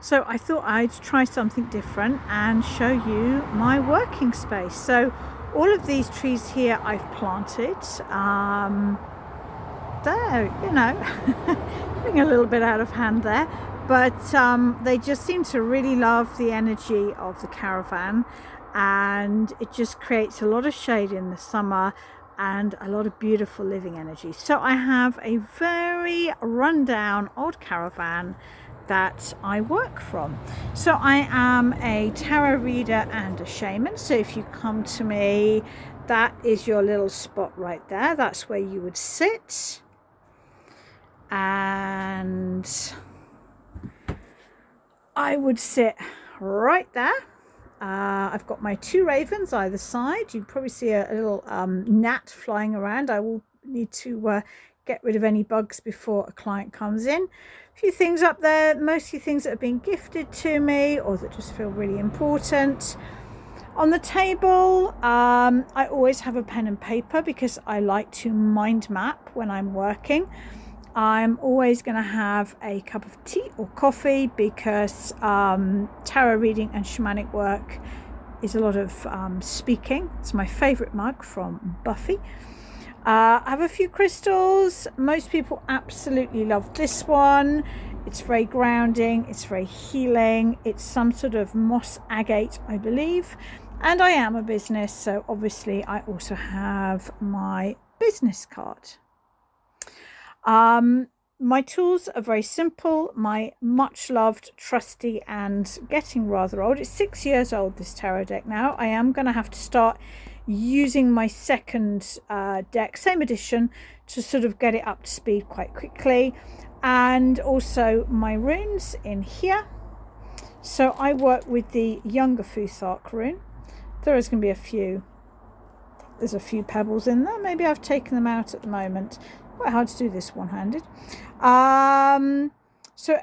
So I thought I'd try something different and show you my working space. So all of these trees here I've planted. They're, getting a little bit out of hand there, but they just seem to really love the energy of the caravan, and it just creates a lot of shade in the summer and a lot of beautiful living energy. So I have a very rundown old caravan that I work from. So I am a tarot reader and a shaman. So if you come to me, that is your little spot right there. That's where you would sit. And I would sit right there. I've got my two ravens either side. You'd probably see a little gnat flying around. I will need to get rid of any bugs before a client comes in. A few things up there, mostly things that have been gifted to me or that just feel really important. On the table, I always have a pen and paper because I like to mind map when I'm working. I'm always going to have a cup of tea or coffee because tarot reading and shamanic work is a lot of speaking. It's my favorite mug from Buffy. I have a few crystals. Most people absolutely love this one. It's very grounding. It's very healing. It's some sort of moss agate, I believe. And I am a business, so obviously I also have my business card. My tools are very simple. My much loved, trusty, and getting rather old. It's 6 years old, this tarot deck now. I am going to have to start using my second deck, same edition, to sort of get it up to speed quite quickly. And also my runes in here. So I work with the younger Futhark rune. There is going to be a few. There's a few pebbles in there. Maybe I've taken them out at the moment. Quite hard to do this one-handed. So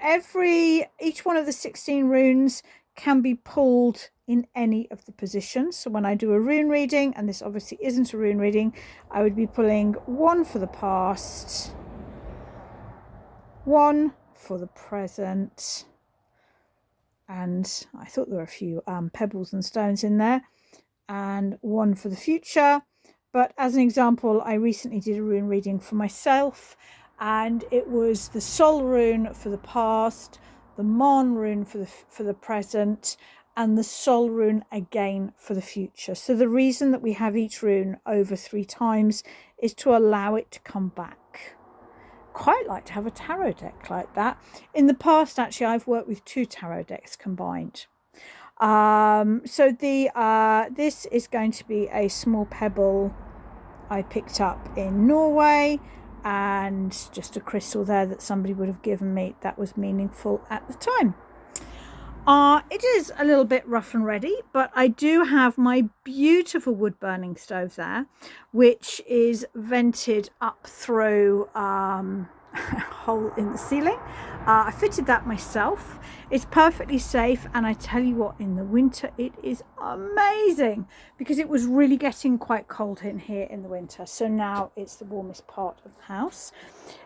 each one of the 16 runes can be pulled in any of the positions. So when I do a rune reading, and this obviously isn't a rune reading, I would be pulling one for the past, one for the present, and I thought there were a few pebbles and stones in there, and one for the future. But as an example, I recently did a rune reading for myself, and it was the Sol rune for the past, the Mon rune for the present, and the Sol rune again for the future. So the reason that we have each rune over 3 times is to allow it to come back. Quite like to have a tarot deck like that. In the past, actually, I've worked with 2 tarot decks combined. So this is going to be a small pebble I picked up in Norway, and just a crystal there that somebody would have given me that was meaningful at the time. It is a little bit rough and ready, but I do have my beautiful wood burning stove there, which is vented up through a hole in the ceiling. I fitted that myself. It's perfectly safe, and I tell you what, in the winter it is amazing because it was really getting quite cold in here in the winter. So now it's the warmest part of the house.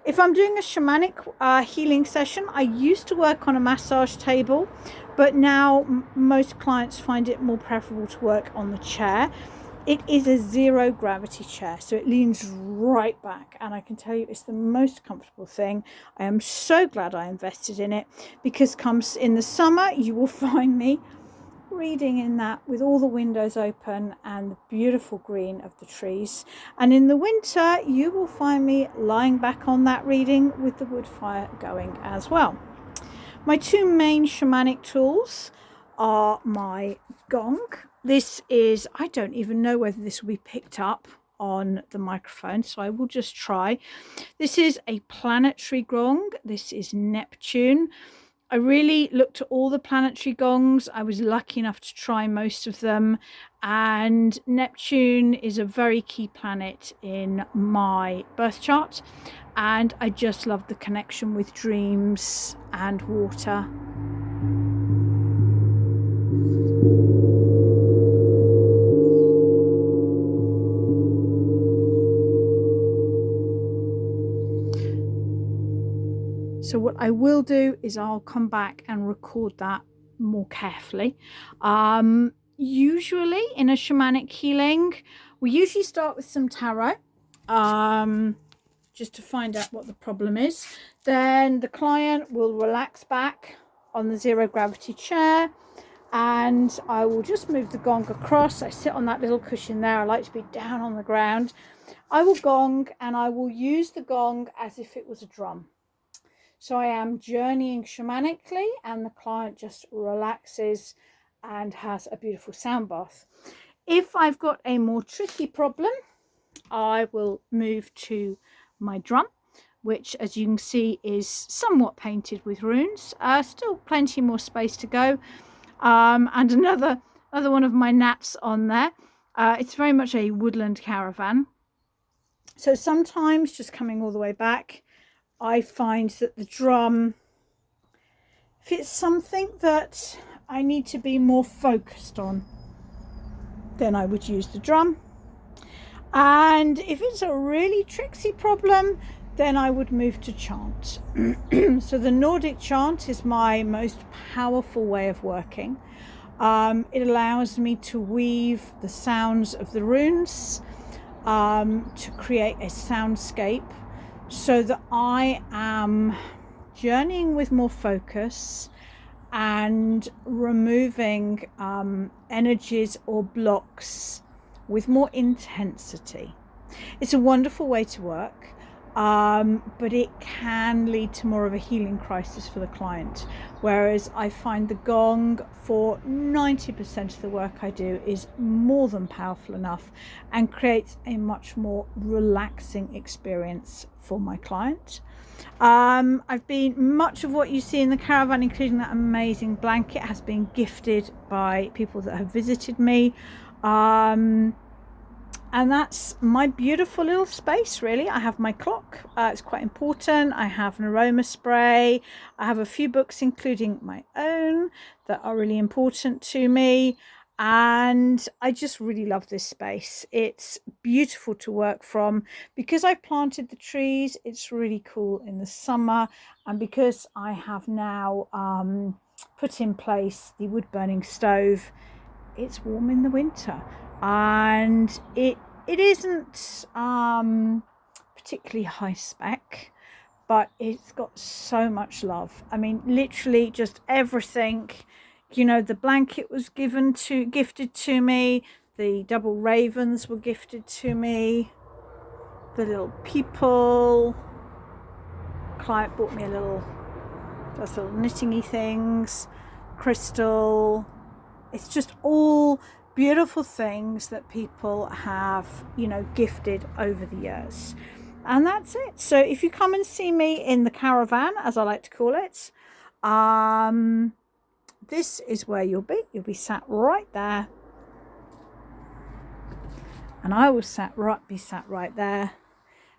If I'm doing a shamanic healing session, I used to work on a massage table, but now most clients find it more preferable to work on the chair. It is a 0 gravity chair, so it leans right back, and I can tell you it's the most comfortable thing. I am so glad I invested in it, because comes in the summer you will find me reading in that with all the windows open and the beautiful green of the trees, and in the winter you will find me lying back on that reading with the wood fire going as well. My 2 main shamanic tools are my gong. This is, I don't even know whether this will be picked up on the microphone, so I will just try. This is a planetary gong. This is Neptune. I really looked at all the planetary gongs. I was lucky enough to try most of them, and Neptune is a very key planet in my birth chart, and I just love the connection with dreams and water. So what I will do is I'll come back and record that more carefully. Usually in a shamanic healing, we usually start with some tarot, just to find out what the problem is. Then the client will relax back on the zero gravity chair, and I will just move the gong across. I sit on that little cushion there. I like to be down on the ground. I will gong, and I will use the gong as if it was a drum. So I am journeying shamanically, and the client just relaxes and has a beautiful sound bath. If I've got a more tricky problem, I will move to my drum, which, as you can see, is somewhat painted with runes. Still plenty more space to go. And another one of my naps on there. It's very much a woodland caravan. So sometimes, just coming all the way back, I find that the drum, if it's something that I need to be more focused on, then I would use the drum. And if it's a really tricksy problem, then I would move to chant. So the Nordic chant is my most powerful way of working. It allows me to weave the sounds of the runes to create a soundscape, so that I am journeying with more focus and removing energies or blocks with more intensity. It's a wonderful way to work, but it can lead to more of a healing crisis for the client. Whereas I find the gong, for 90% of the work I do, is more than powerful enough and creates a much more relaxing experience for my client. Much of what you see in the caravan, including that amazing blanket, has been gifted by people that have visited me. And that's my beautiful little space, really. I have my clock. It's quite important. I have an aroma spray. I have a few books, including my own, that are really important to me. And I just really love this space. It's beautiful to work from. Because I've planted the trees, it's really cool in the summer. And because I have now put in place the wood burning stove, it's warm in the winter. And it isn't particularly high spec, but it's got so much love. I mean, literally just everything. You know, the blanket was gifted to me. The double ravens were gifted to me. The little people. Client bought me just little knitting-y things. Crystal. It's just all beautiful things that people have, gifted over the years. And that's it. So if you come and see me in the caravan, as I like to call it, this is where you'll be. You'll be sat right there. And I will be sat right there.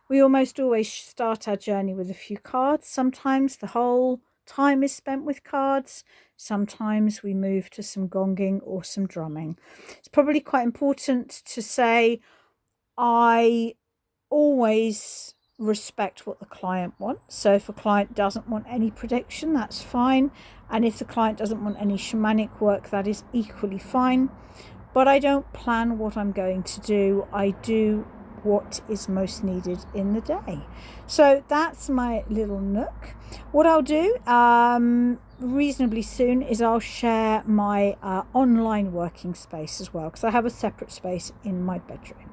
We almost always start our journey with a few cards. Sometimes the whole time is spent with cards. Sometimes we move to some gonging or some drumming. It's probably quite important to say I always respect what the client wants. So if a client doesn't want any prediction, that's fine. And if the client doesn't want any shamanic work, that is equally fine. But I don't plan what I'm going to do. I do what is most needed in the day. So that's my little nook. What I'll do reasonably soon is I'll share my online working space as well, because I have a separate space in my bedroom.